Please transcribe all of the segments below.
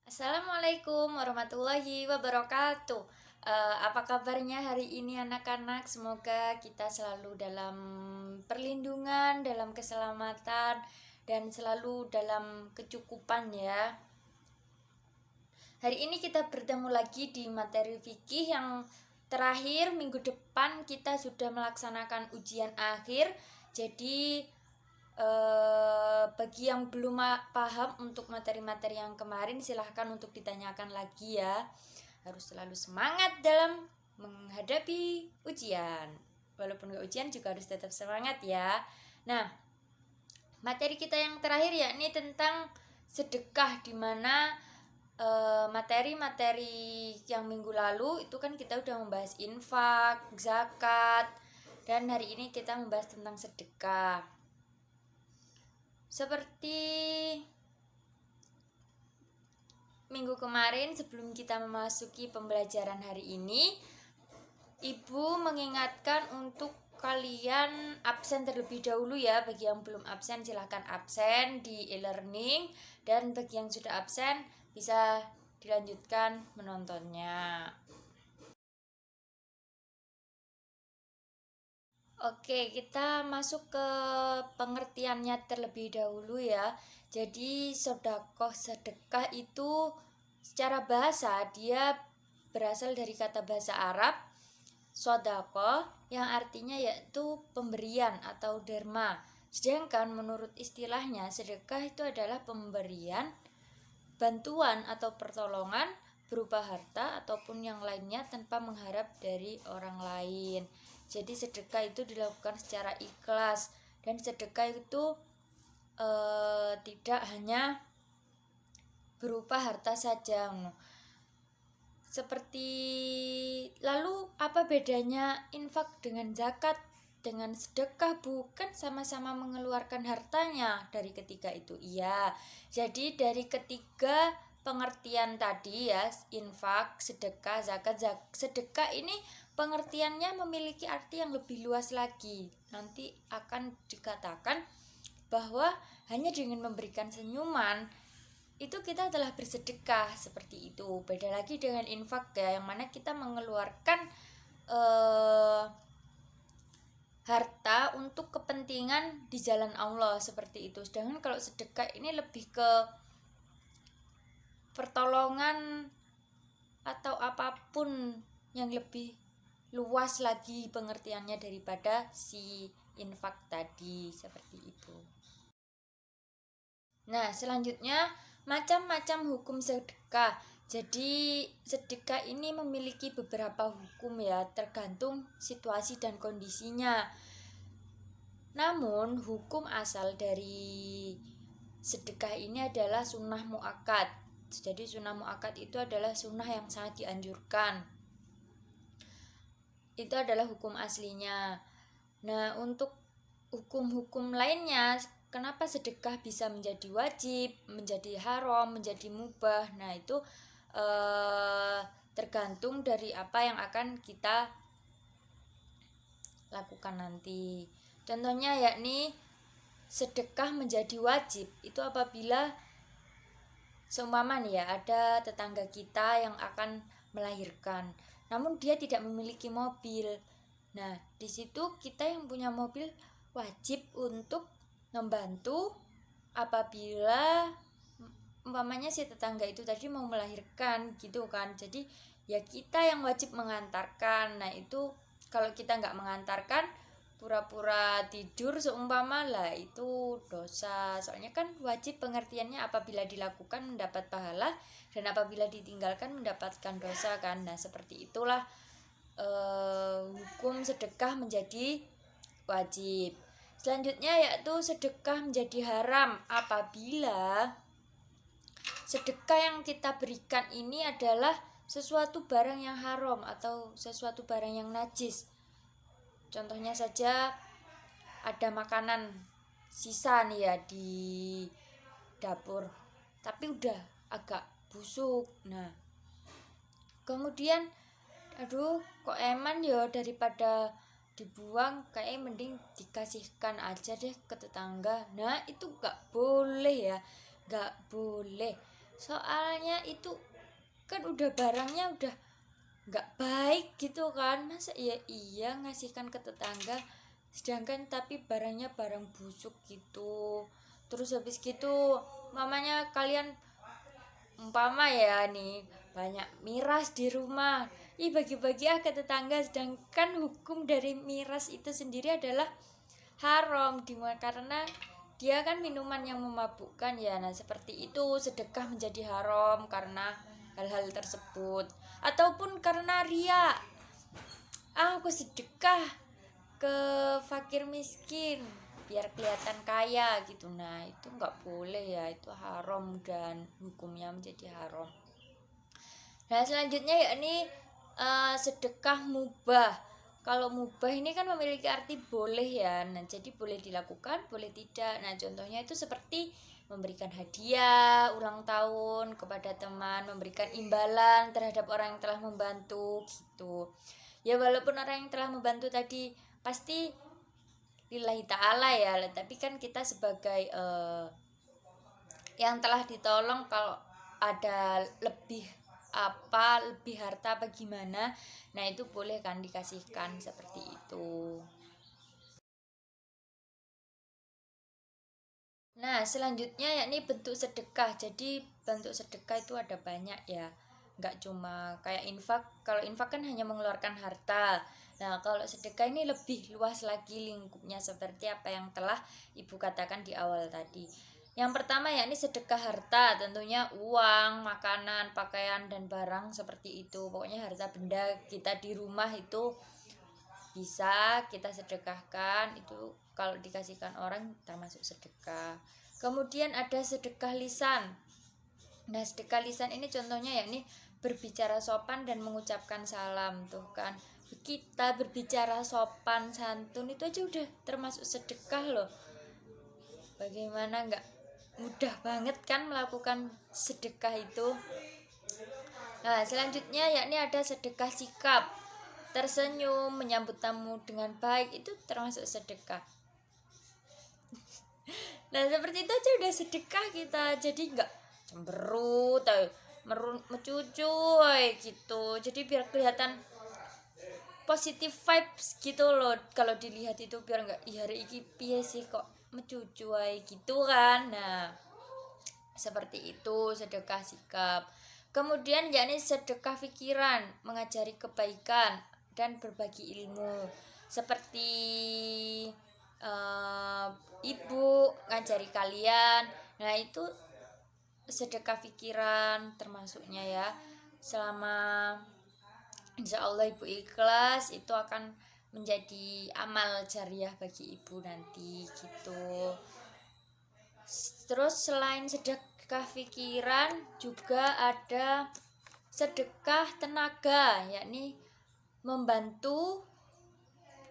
Assalamualaikum warahmatullahi wabarakatuh. Apa kabarnya hari ini anak-anak? Semoga kita selalu dalam perlindungan, dalam keselamatan, dan selalu dalam kecukupan ya. Hari ini kita bertemu lagi di materi fikih yang terakhir. Minggu depan kita sudah melaksanakan ujian akhir. Jadi bagi yang belum paham untuk materi-materi yang kemarin, silahkan untuk ditanyakan lagi ya. Harus selalu semangat dalam menghadapi ujian. Walaupun gak ujian juga harus tetap semangat ya. Nah, materi kita yang terakhir yakni tentang sedekah, dimana materi-materi yang minggu lalu itu kan kita udah membahas infak, zakat, dan hari ini kita membahas tentang sedekah. Seperti minggu kemarin, sebelum kita memasuki pembelajaran hari ini, Ibu mengingatkan untuk kalian absen terlebih dahulu ya. Bagi yang belum absen silahkan absen di e-learning, dan bagi yang sudah absen bisa dilanjutkan menontonnya. Oke, kita masuk ke pengertiannya terlebih dahulu ya. Jadi sedekah itu secara bahasa dia berasal dari kata bahasa Arab sodako, yang artinya yaitu pemberian atau derma. Sedangkan menurut istilahnya sedekah itu adalah pemberian, bantuan atau pertolongan berupa harta ataupun yang lainnya tanpa mengharap dari orang lain. Jadi sedekah itu dilakukan secara ikhlas, dan sedekah itu tidak hanya berupa harta saja. Seperti lalu apa bedanya infak dengan zakat dengan sedekah? Bukan sama-sama mengeluarkan hartanya dari ketiga itu? Iya. Jadi dari ketiga pengertian tadi ya, infak, sedekah, zakat, sedekah ini pengertiannya memiliki arti yang lebih luas lagi. Nanti akan dikatakan bahwa hanya dengan memberikan senyuman itu kita telah bersedekah, seperti itu. Beda lagi dengan infak ya, yang mana kita mengeluarkan harta untuk kepentingan di jalan Allah, seperti itu. Sedangkan kalau sedekah ini lebih ke pertolongan atau apapun yang lebih luas lagi pengertiannya daripada si infak tadi, seperti itu. Nah, selanjutnya macam-macam hukum sedekah. Jadi sedekah ini memiliki beberapa hukum ya, tergantung situasi dan kondisinya. Namun hukum asal dari sedekah ini adalah sunnah muakkad. Jadi sunnah muakkad itu adalah sunnah yang sangat dianjurkan. Itu adalah hukum aslinya. Nah, untuk hukum-hukum lainnya, kenapa sedekah bisa menjadi wajib, menjadi haram, menjadi mubah? Nah, itu tergantung dari apa yang akan kita lakukan nanti. Contohnya yakni sedekah menjadi wajib itu apabila seumpama nih ya, ada tetangga kita yang akan melahirkan, namun dia tidak memiliki mobil. Nah, di situ kita yang punya mobil wajib untuk membantu apabila umpamanya si tetangga itu tadi mau melahirkan gitu kan. Jadi ya kita yang wajib mengantarkan. Nah, itu kalau kita nggak mengantarkan, pura-pura tidur seumpama lah, itu dosa. Soalnya kan wajib pengertiannya apabila dilakukan mendapat pahala, dan apabila ditinggalkan mendapatkan dosa kan. Nah, seperti itulah hukum sedekah menjadi wajib. Selanjutnya yaitu sedekah menjadi haram apabila sedekah yang kita berikan ini adalah sesuatu barang yang haram atau sesuatu barang yang najis. Contohnya saja ada makanan sisa nih ya di dapur, tapi udah agak busuk. Nah, kemudian aduh kok eman ya, daripada dibuang kayak mending dikasihkan aja deh ke tetangga. Nah, itu gak boleh ya, gak boleh. soalnya itu kan udah barangnya udah nggak baik gitu kan, masa iya ngasihkan ke tetangga sedangkan tapi barangnya barang busuk gitu. Terus habis gitu mamanya kalian umpama ya nih banyak miras di rumah, bagi-bagi ke tetangga, sedangkan hukum dari miras itu sendiri adalah haram dimana karena dia kan minuman yang memabukkan ya. Nah seperti itu sedekah menjadi haram karena hal-hal tersebut, ataupun karena ria, aku sedekah ke fakir miskin biar kelihatan kaya gitu. Nah itu nggak boleh ya, itu haram dan hukumnya menjadi haram. Nah selanjutnya yakni sedekah mubah. Kalau mubah ini kan memiliki arti boleh ya. Nah jadi boleh dilakukan, boleh tidak. Nah contohnya itu seperti memberikan hadiah ulang tahun kepada teman, memberikan imbalan terhadap orang yang telah membantu gitu. Ya walaupun orang yang telah membantu tadi pasti lillahi ta'ala ya, tapi kan kita sebagai yang telah ditolong, kalau ada lebih lebih harta apa gimana, nah itu boleh kan dikasihkan seperti itu. Nah selanjutnya yakni bentuk sedekah. Jadi bentuk sedekah itu ada banyak ya, nggak cuma kayak infak. Kalau infak kan hanya mengeluarkan harta. Nah kalau sedekah ini lebih luas lagi lingkupnya, seperti apa yang telah ibu katakan di awal tadi. Yang pertama yakni sedekah harta, tentunya uang, makanan, pakaian, dan barang seperti itu. Pokoknya harta benda kita di rumah itu bisa kita sedekahkan, itu kalau dikasihkan orang termasuk sedekah. Kemudian ada sedekah lisan. Nah sedekah lisan ini contohnya yakni berbicara sopan dan mengucapkan salam. Tuh kan kita berbicara sopan santun itu aja udah termasuk sedekah loh. Bagaimana nggak mudah banget kan melakukan sedekah itu. Nah selanjutnya yakni ada sedekah sikap. Tersenyum, menyambut tamu dengan baik, itu termasuk sedekah. Nah seperti itu aja udah sedekah kita. Jadi nggak cemberut, mecucuy gitu. Jadi biar kelihatan positif vibes gitu loh. Kalau dilihat itu biar nggak hari ini piye sih kok mecucuy gitu kan. Nah seperti itu sedekah sikap. Kemudian yakni sedekah pikiran, mengajari kebaikan dan berbagi ilmu, seperti ibu ngajari kalian. Nah itu sedekah pikiran termasuknya ya. Selama insya Allah ibu ikhlas, itu akan menjadi amal jariah bagi ibu nanti gitu. Terus selain sedekah pikiran juga ada sedekah tenaga, yakni membantu.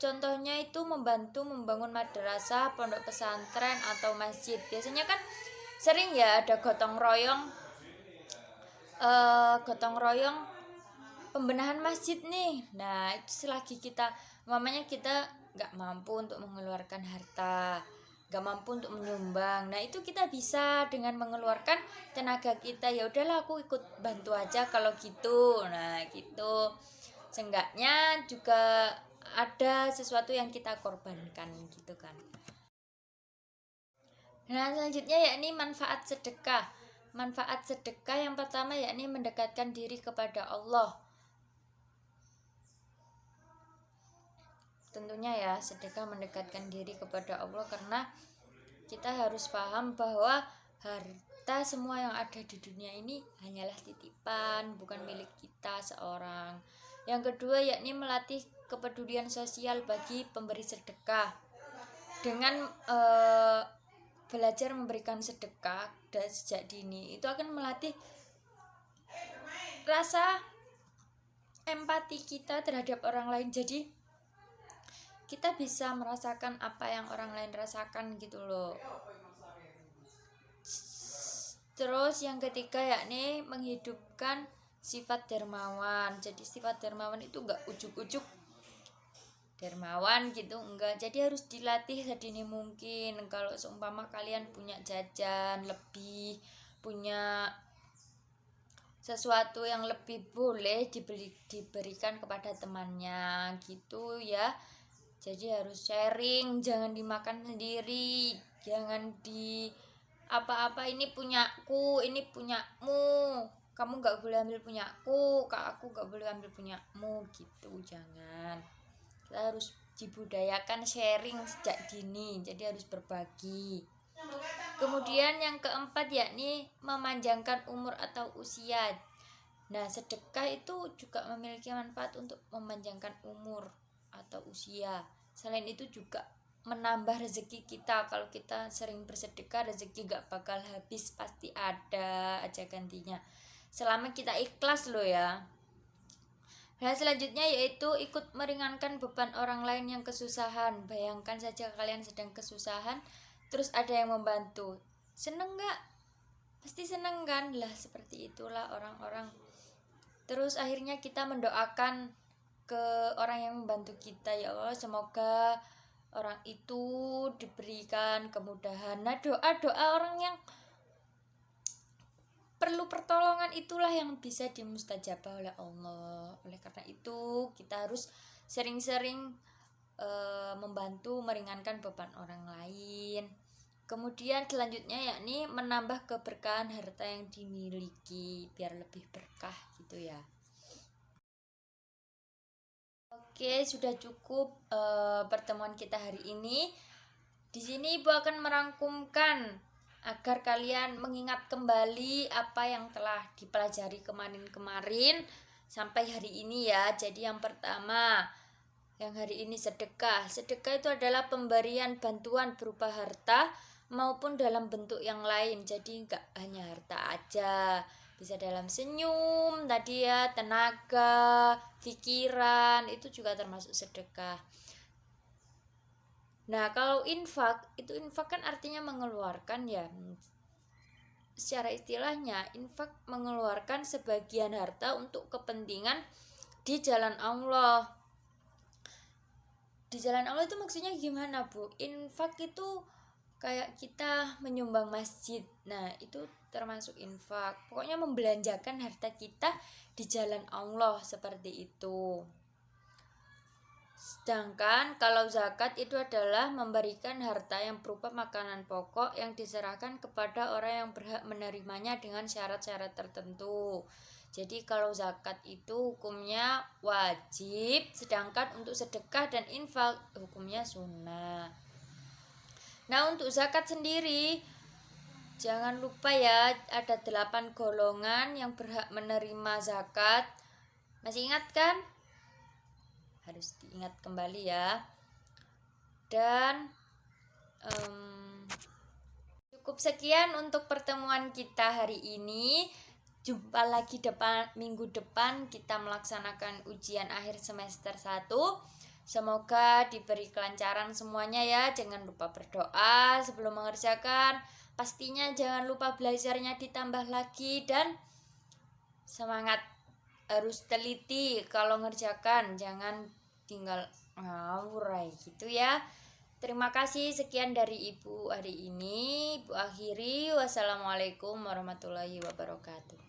Contohnya itu membantu membangun madrasah, pondok pesantren, atau masjid. Biasanya kan sering ya ada gotong royong pembenahan masjid nih. Nah itu selagi kita mamanya kita nggak mampu untuk mengeluarkan harta, nggak mampu untuk menyumbang, nah itu kita bisa dengan mengeluarkan tenaga kita. Ya udahlah aku ikut bantu aja kalau gitu. Nah gitu seenggaknya juga ada sesuatu yang kita korbankan gitu kan. Nah selanjutnya yakni manfaat sedekah. Manfaat sedekah yang pertama yakni mendekatkan diri kepada Allah. Tentunya ya sedekah mendekatkan diri kepada Allah, karena kita harus paham bahwa harta semua yang ada di dunia ini hanyalah titipan, bukan milik kita seorang. Yang kedua yakni melatih kepedulian sosial bagi pemberi sedekah. Dengan belajar memberikan sedekah dan sejak dini itu akan melatih rasa empati kita terhadap orang lain. Jadi kita bisa merasakan apa yang orang lain rasakan gitu loh. Terus yang ketiga yakni menghidupkan sifat dermawan. Jadi sifat dermawan itu enggak ujuk-ujuk dermawan gitu, enggak. Jadi harus dilatih sedini mungkin. Kalau seumpama kalian punya jajan lebih, punya sesuatu yang lebih boleh diberikan kepada temannya gitu ya. Jadi harus sharing, jangan dimakan sendiri, jangan di apa-apa ini punyaku, ini punyamu, kamu nggak boleh ambil punyaku, aku nggak boleh ambil punyamu gitu, jangan. Kita harus dibudayakan sharing sejak dini, jadi harus berbagi. Kemudian yang keempat yakni memanjangkan umur atau usia. Nah, sedekah itu juga memiliki manfaat untuk memanjangkan umur atau usia. Selain itu juga menambah rezeki kita. Kalau kita sering bersedekah, rezeki gak bakal habis, pasti ada aja gantinya. Selama kita ikhlas loh ya. Nah, selanjutnya yaitu ikut meringankan beban orang lain yang kesusahan. Bayangkan saja kalian sedang kesusahan, terus ada yang membantu. Seneng gak? Pasti seneng kan? Lah seperti itulah orang-orang. Terus akhirnya kita mendoakan ke orang yang membantu kita, ya Allah semoga orang itu diberikan kemudahan. Nah, doa-doa orang yang perlu pertolongan itulah yang bisa dimustajabah oleh Allah. Oleh karena itu kita harus sering-sering membantu meringankan beban orang lain. Kemudian selanjutnya yakni menambah keberkahan harta yang dimiliki biar lebih berkah gitu ya. Oke, sudah cukup pertemuan kita hari ini. Di sini Ibu akan merangkumkan agar kalian mengingat kembali apa yang telah dipelajari kemarin-kemarin sampai hari ini ya. Jadi yang pertama, yang hari ini sedekah. Sedekah itu adalah pemberian bantuan berupa harta maupun dalam bentuk yang lain. Jadi enggak hanya harta aja, bisa dalam senyum tadi ya, tenaga, pikiran, itu juga termasuk sedekah. Nah, kalau infak, itu infak kan artinya mengeluarkan ya. Secara istilahnya, infak mengeluarkan sebagian harta untuk kepentingan di jalan Allah. Di jalan Allah itu maksudnya gimana, Bu? Infak itu kayak kita menyumbang masjid. Nah, itu termasuk infak. Pokoknya membelanjakan harta kita di jalan Allah seperti itu. Sedangkan kalau zakat itu adalah memberikan harta yang berupa makanan pokok yang diserahkan kepada orang yang berhak menerimanya dengan syarat-syarat tertentu. Jadi kalau zakat itu hukumnya wajib, sedangkan untuk sedekah dan infak hukumnya sunnah. Nah, untuk zakat sendiri jangan lupa ya, ada 8 golongan yang berhak menerima zakat. Masih ingat kan? Harus diingat kembali ya. Dan cukup sekian untuk pertemuan kita hari ini. Jumpa lagi minggu depan kita melaksanakan ujian akhir semester 1. Semoga diberi kelancaran semuanya ya. Jangan lupa berdoa sebelum mengerjakan. Pastinya jangan lupa belajarnya ditambah lagi dan semangat, harus teliti kalau ngerjakan, jangan tinggal ngawur gitu ya. Terima kasih, sekian dari Ibu hari ini. Ibu akhiri, wassalamualaikum warahmatullahi wabarakatuh.